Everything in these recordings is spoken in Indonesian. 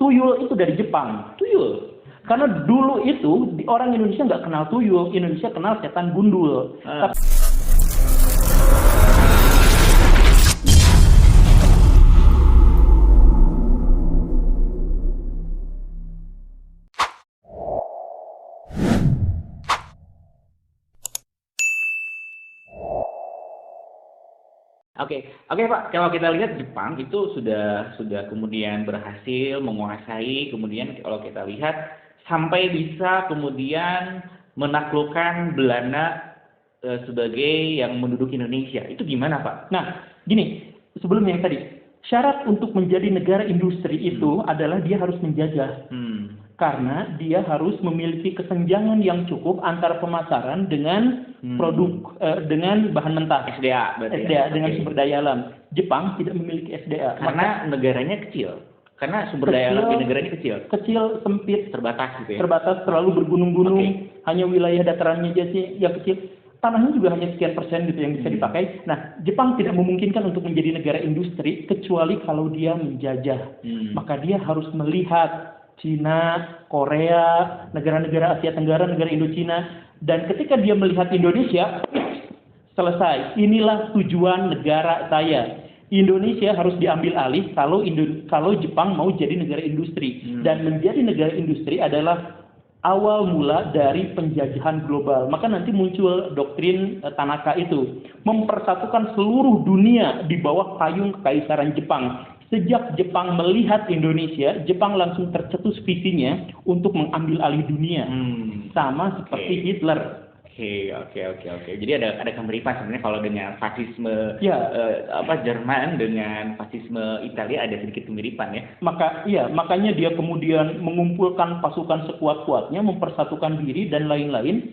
tuyul itu dari Jepang. Tuyul. Karena dulu itu orang Indonesia nggak kenal tuyul, Indonesia kenal setan gundul. Oke Pak. Kalau kita lihat Jepang itu sudah kemudian berhasil menguasai, kemudian kalau kita lihat sampai bisa kemudian menaklukkan Belanda sebagai yang menduduki Indonesia. Itu gimana Pak? Nah, gini, sebelum yang tadi, syarat untuk menjadi negara industri itu adalah dia harus menjajah. Karena dia harus memiliki kesenjangan yang cukup antara pemasaran dengan produk dengan bahan mentah. SDA berarti SDA dengan sumber daya alam. Jepang tidak memiliki SDA karena negaranya kecil. Karena sumber daya alam di negaranya kecil. Kecil, sempit, terbatas gitu ya. Terbatas, terlalu bergunung-gunung, hanya wilayah datarannya aja sih yang kecil. Tanahnya juga hanya sekian persen gitu yang bisa dipakai. Nah, Jepang tidak memungkinkan untuk menjadi negara industri kecuali kalau dia menjajah. Maka dia harus melihat Cina, Korea, negara-negara Asia Tenggara, negara Indochina. Dan ketika dia melihat Indonesia, selesai. Inilah tujuan negara saya. Indonesia harus diambil alih kalau Jepang mau jadi negara industri. Dan menjadi negara industri adalah awal mula dari penjajahan global. Maka nanti muncul doktrin Tanaka itu. Mempersatukan seluruh dunia di bawah payung kekaisaran Jepang. Sejak Jepang melihat Indonesia, Jepang langsung tercetus visinya untuk mengambil alih dunia. Sama seperti Hitler. Oke. Jadi ada kemiripan sebenarnya kalau dengan fasisme Jerman dengan fasisme Italia ada sedikit kemiripan ya. Makanya dia kemudian mengumpulkan pasukan sekuat-kuatnya, mempersatukan diri dan lain-lain.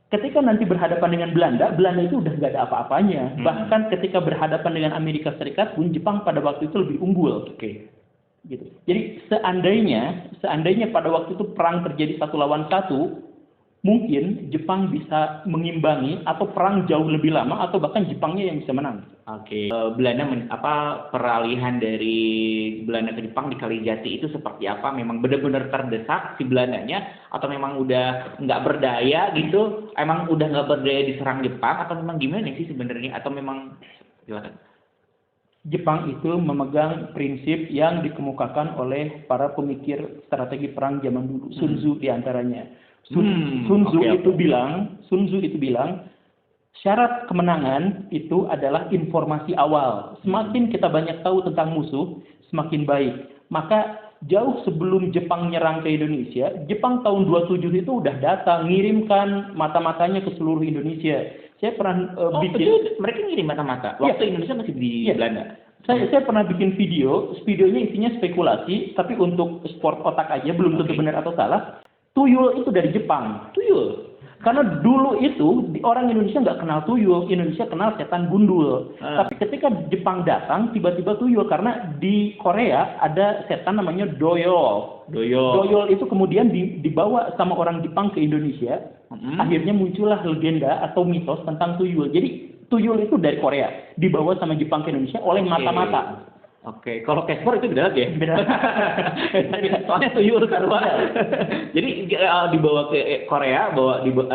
Ketika nanti berhadapan dengan Belanda itu udah nggak ada apa-apanya. Bahkan ketika berhadapan dengan Amerika Serikat pun Jepang pada waktu itu lebih unggul. Gitu. Jadi seandainya pada waktu itu perang terjadi 1 lawan 1, mungkin Jepang bisa mengimbangi atau perang jauh lebih lama atau bahkan Jepangnya yang bisa menang. Belanda peralihan dari Belanda ke Jepang di Kalijati itu seperti apa? Memang benar-benar terdesak si Belandanya atau memang udah nggak berdaya gitu? Emang udah nggak berdaya diserang Jepang atau memang gimana sih sebenarnya? Atau memang silakan. Jepang itu memegang prinsip yang dikemukakan oleh para pemikir strategi perang zaman dulu, Sun Tzu diantaranya. Sun Tzu itu bilang syarat kemenangan itu adalah informasi awal. Semakin kita banyak tahu tentang musuh, semakin baik. Maka jauh sebelum Jepang nyerang ke Indonesia, Jepang tahun 27 itu udah datang, ngirimkan mata-matanya ke seluruh Indonesia. Saya pernah mereka ngirim mata-mata waktu Indonesia masih di Belanda. Saya pernah bikin videonya isinya spekulasi, tapi untuk sport otak aja, belum tentu benar atau salah. Tuyul itu dari Jepang. Tuyul. Karena dulu itu orang Indonesia nggak kenal tuyul, Indonesia kenal setan gundul. Tapi ketika Jepang datang, tiba-tiba tuyul karena di Korea ada setan namanya doyol. Doyol itu kemudian dibawa sama orang Jepang ke Indonesia. Akhirnya muncullah legenda atau mitos tentang tuyul. Jadi tuyul itu dari Korea, dibawa sama Jepang ke Indonesia oleh mata-mata. Kalau Casper itu beda lagi ya? Beda. Soalnya tuyul sarwa. Jadi dibawa ke Korea,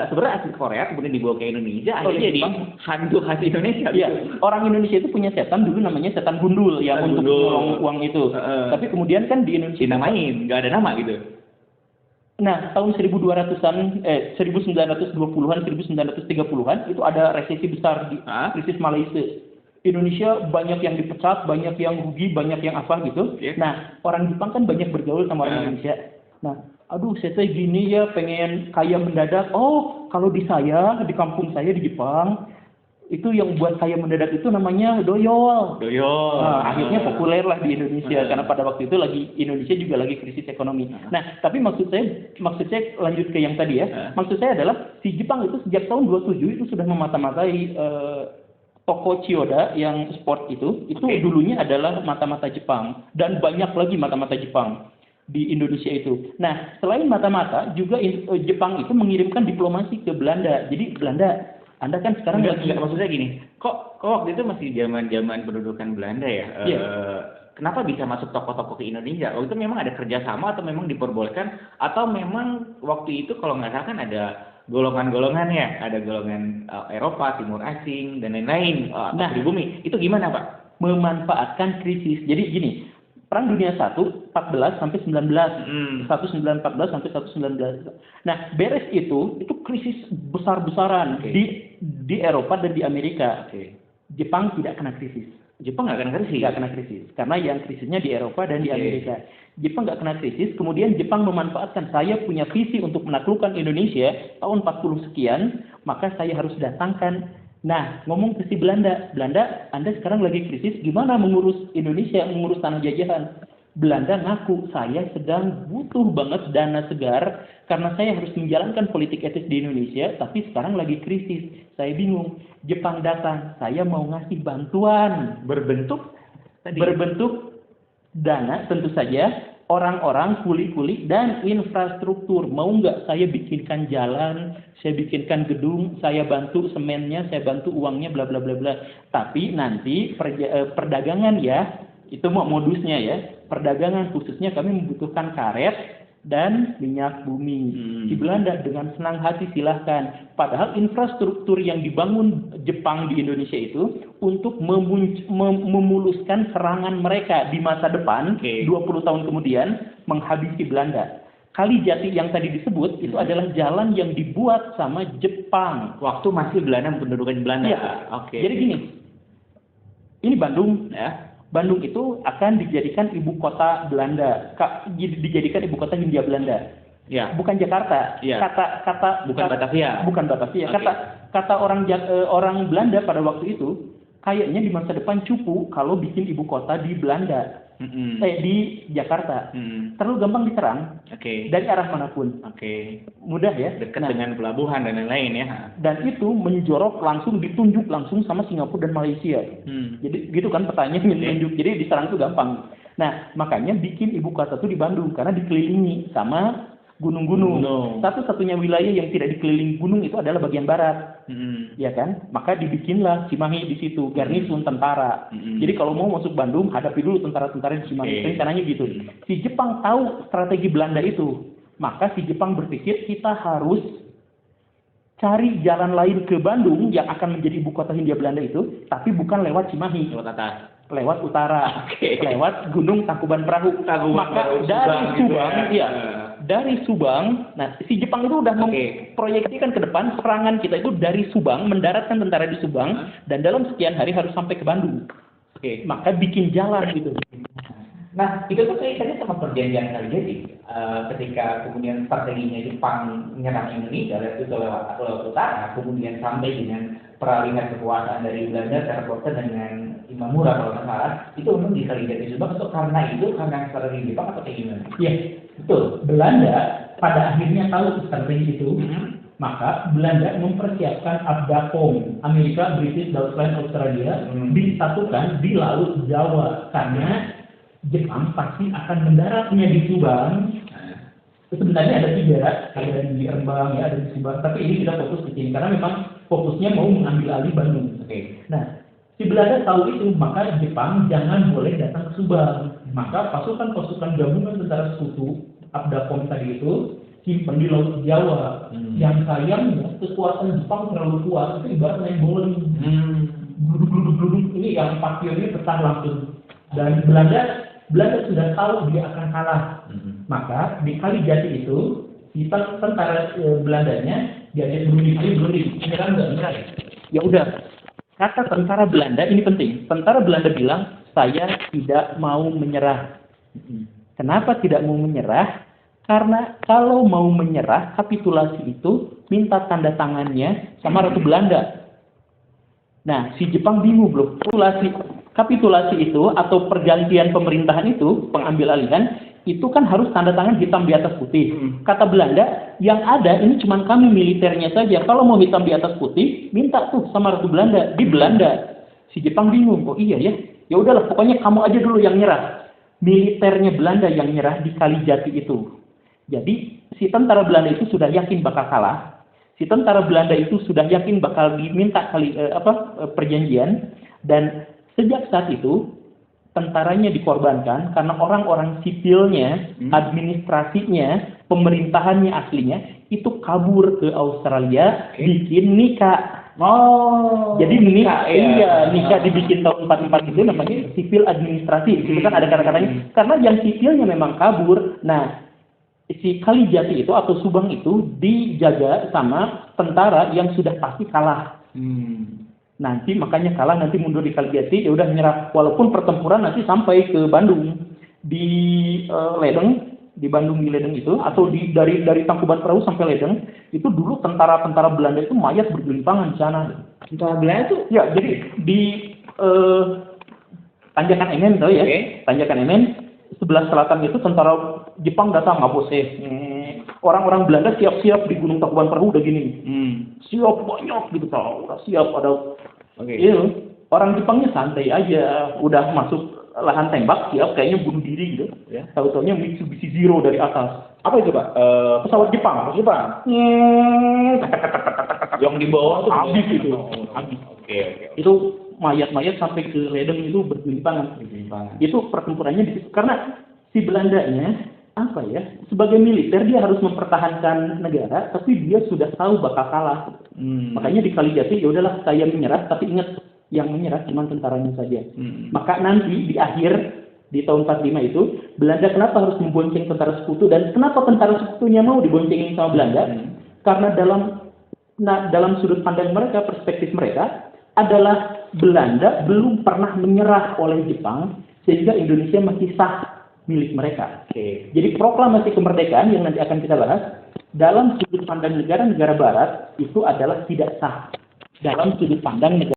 sebenarnya asli Korea, kemudian dibawa ke Indonesia, akhirnya jadi hantu khas Indonesia. Iya, orang Indonesia itu punya setan dulu namanya setan gundul yang untuk menolong uang itu. Tapi kemudian kan di Indonesia dinamain, nggak ada nama gitu. Nah, tahun 1920-an, 1930-an itu ada resesi besar di krisis Malaysia. Indonesia banyak yang dipecat, banyak yang rugi, banyak yang apa gitu. Nah, orang Jepang kan banyak bergaul sama orang Indonesia. Nah, saya gini ya, pengen kaya mendadak. Oh, kalau di kampung saya di Jepang, itu yang buat kaya mendadak itu namanya doyol. Nah, akhirnya populer lah di Indonesia karena pada waktu itu Indonesia juga lagi krisis ekonomi. Nah, tapi maksud saya lanjut ke yang tadi ya. Maksud saya adalah si Jepang itu sejak tahun 27 itu sudah memata-matai toko Chiyoda yang sport itu dulunya adalah mata-mata Jepang dan banyak lagi mata-mata Jepang di Indonesia itu. Nah, selain mata-mata juga Jepang itu mengirimkan diplomasi ke Belanda. Jadi Belanda, Anda kan sekarang maksudnya gini, kok waktu itu masih zaman pendudukan Belanda ya? kenapa bisa masuk tokoh-tokoh ke Indonesia? Waktu itu memang ada kerjasama atau memang diperbolehkan atau memang waktu itu kalau nggak salah kan ada golongan-golongan ya, ada golongan Eropa, Timur Asing dan lain-lain atau pribumi. Itu gimana Pak? Memanfaatkan krisis. Jadi gini, Perang Dunia 1 14 sampai 19, 1914 sampai 1919. Nah, beres itu krisis besar-besaran di Eropa dan di Amerika. Jepang tidak kena krisis. Jepang nggak kena krisis? Nggak kena krisis, karena yang krisisnya di Eropa dan di Amerika. Jepang nggak kena krisis, kemudian Jepang memanfaatkan saya punya visi untuk menaklukkan Indonesia tahun 40 sekian, maka saya harus datangkan. Nah, ngomong ke si Belanda, Anda sekarang lagi krisis, gimana mengurus Indonesia, mengurus tanah jajahan? Belanda ngaku, saya sedang butuh banget dana segar, karena saya harus menjalankan politik etis di Indonesia, tapi sekarang lagi krisis. Saya bingung. Jepang datang, saya mau ngasih bantuan. Berbentuk dana, tentu saja, orang-orang, kuli-kuli, dan infrastruktur. Mau nggak saya bikinkan jalan, saya bikinkan gedung, saya bantu semennya, saya bantu uangnya, bla bla bla bla. Tapi nanti perdagangan ya, itu mau modusnya ya. Perdagangan khususnya kami membutuhkan karet dan minyak bumi. Si Belanda dengan senang hati silahkan. Padahal infrastruktur yang dibangun Jepang di Indonesia itu untuk memuluskan serangan mereka di masa depan, 20 tahun kemudian, menghabisi Belanda. Kalijati yang tadi disebut itu adalah jalan yang dibuat sama Jepang. Waktu masih Belanda, pendudukan Belanda. Iya. Jadi gini, ini Bandung ya. Bandung itu akan dijadikan ibu kota Belanda, dijadikan ibu kota Hindia Belanda. Ya. Bukan Jakarta. Ya. Bukan Batavia. Bukan Batavia. Okay. Kata orang Belanda pada waktu itu, kayaknya di masa depan cupu kalau bikin ibu kota di Belanda. Di Jakarta. Terlalu gampang diserang. Dari arah manapun. Mudah ya. Dekat dengan pelabuhan dan lain-lain ya. Dan itu menjorok langsung, ditunjuk langsung sama Singapura dan Malaysia. Jadi gitu kan petanya menunjuk. Jadi diserang itu gampang. Nah, makanya bikin ibu kota itu di Bandung karena dikelilingi sama gunung-gunung. Satu-satunya wilayah yang tidak dikelilingi gunung itu adalah bagian barat. Ya kan? Maka dibikinlah Cimahi di situ, garnison tentara. Jadi kalau mau masuk Bandung, hadapi dulu tentara-tentara di Cimahi. Rencananya gitu. Si Jepang tahu strategi Belanda itu. Maka si Jepang berpikir kita harus cari jalan lain ke Bandung yang akan menjadi ibu kota Hindia Belanda itu, tapi bukan lewat Cimahi. Lewat utara. Lewat Gunung Tangkuban Perahu. Maka dari Subang, dari Subang, nah si Jepang itu udah memproyeksikan ke depan serangan kita itu dari Subang, mendaratkan tentara di Subang, dan dalam sekian hari harus sampai ke Bandung. Maka bikin jalan gitu. Nah, itu tuh kaitannya sama perjanjian Kalijati. Ketika kemudian strateginya Jepang menyerang Indonesia itu lewat utara, kemudian sampai dengan peralihan kekuasaan dari Belanda terkotak dengan Imamura kalau nggak salah, itu memang di Kalijati Subang atau karena strategi Jepang atau kayak gimana? Iya, betul. Belanda pada akhirnya tahu strategi itu. Maka Belanda mempersiapkan Abdapom, Amerika, British, Deutschland, Australia disatukan di Laut Jawa karena Jepang pasti akan mendaratnya di Subang. Sebenarnya ada 3, ada di Rembang, ya, ada di Subang. Tapi ini kita fokus ke sini karena memang fokusnya mau mengambil alih Bandung. Nah, si Belanda tahu itu, maka Jepang jangan boleh datang ke Subang. Maka pasukan-pasukan gabungan tentara sekutu Abdapom tadi itu simpan di Laut Jawa. Yang sayangnya kekuatan Jepang terlalu kuat, itu ibarat main bowling. Gluduk ini yang pakirnya pecah langsung. Dan Belanda sudah tahu dia akan kalah. Maka di Kalijati itu kita tentara Belandanya diajak berunding. Menyerang nggak menyerang? Ya udah. Kata tentara Belanda ini penting. Tentara Belanda bilang saya tidak mau menyerah. Kenapa tidak mau menyerah? Karena kalau mau menyerah, kapitulasi itu minta tanda tangannya sama Ratu Belanda. Nah, si Jepang bingung loh. Kapitulasi itu atau pergantian pemerintahan itu, pengambil alihan, itu kan harus tanda tangan hitam di atas putih. Kata Belanda, yang ada ini cuma kami militernya saja. Kalau mau hitam di atas putih, minta tuh sama Ratu Belanda di Belanda. Si Jepang bingung, oh iya ya. Ya udahlah, pokoknya kamu aja dulu yang nyerah. Militernya Belanda yang nyerah di Kalijati itu. Jadi si tentara Belanda itu sudah yakin bakal kalah. Si tentara Belanda itu sudah yakin bakal diminta perjanjian, dan sejak saat itu tentaranya dikorbankan karena orang-orang sipilnya, administrasinya, pemerintahannya aslinya itu kabur ke Australia bikin nikah. Oh. Jadi nikah, ya. iya, nikah dibikin tahun 44 itu namanya sipil administrasi. Itu kan ada kata-katanya. Karena yang sipilnya memang kabur. Nah, si Kalijati itu atau Subang itu dijaga sama tentara yang sudah pasti kalah. Nanti makanya kalah, nanti mundur di Kalijati, ya udah menyerah. Walaupun pertempuran nanti sampai ke Bandung di Ledeng. Di Bandung di Ledeng itu atau dari Tangkuban Perahu sampai Ledeng itu dulu tentara-tentara Belanda itu mayat bergelimpangan di sana. Tentara Belanda tuh? Ya, jadi di Tanjakan Emen tahu ya? Tanjakan Emen sebelah selatan itu tentara Jepang datang ngabose. Orang-orang Belanda siap-siap di Gunung Tangkuban Perahu udah gini. Siap banyak gitu tahu. Udah siap ada. Iya. Orang Jepangnya santai aja, udah masuk lahan tembak, siap kayaknya bunuh diri gitu. Ya. Tahu-taunya Mitsubishi Zero dari atas. Apa itu, Pak? Pesawat Jepang. Yang di bawah tuh habis itu. Habis. Oke. Itu mayat-mayat sampai ke Ledeng itu bergelimpangan. Itu pertempurannya di situ. Karena si Belandanya apa ya? Sebagai militer dia harus mempertahankan negara, tapi dia sudah tahu bakal kalah. Makanya di Kalijati ya udahlah saya menyerah, tapi ingat yang menyerah cuma tentaranya saja. Maka nanti di akhir di tahun 45 itu Belanda kenapa harus membonceng tentara sekutu dan kenapa tentara sekutunya mau diboncengin sama Belanda? Karena dalam sudut pandang mereka, perspektif mereka adalah Belanda belum pernah menyerah oleh Jepang sehingga Indonesia masih sah milik mereka. Jadi proklamasi kemerdekaan yang nanti akan kita bahas dalam sudut pandang negara-negara barat itu adalah tidak sah dalam sudut pandang negara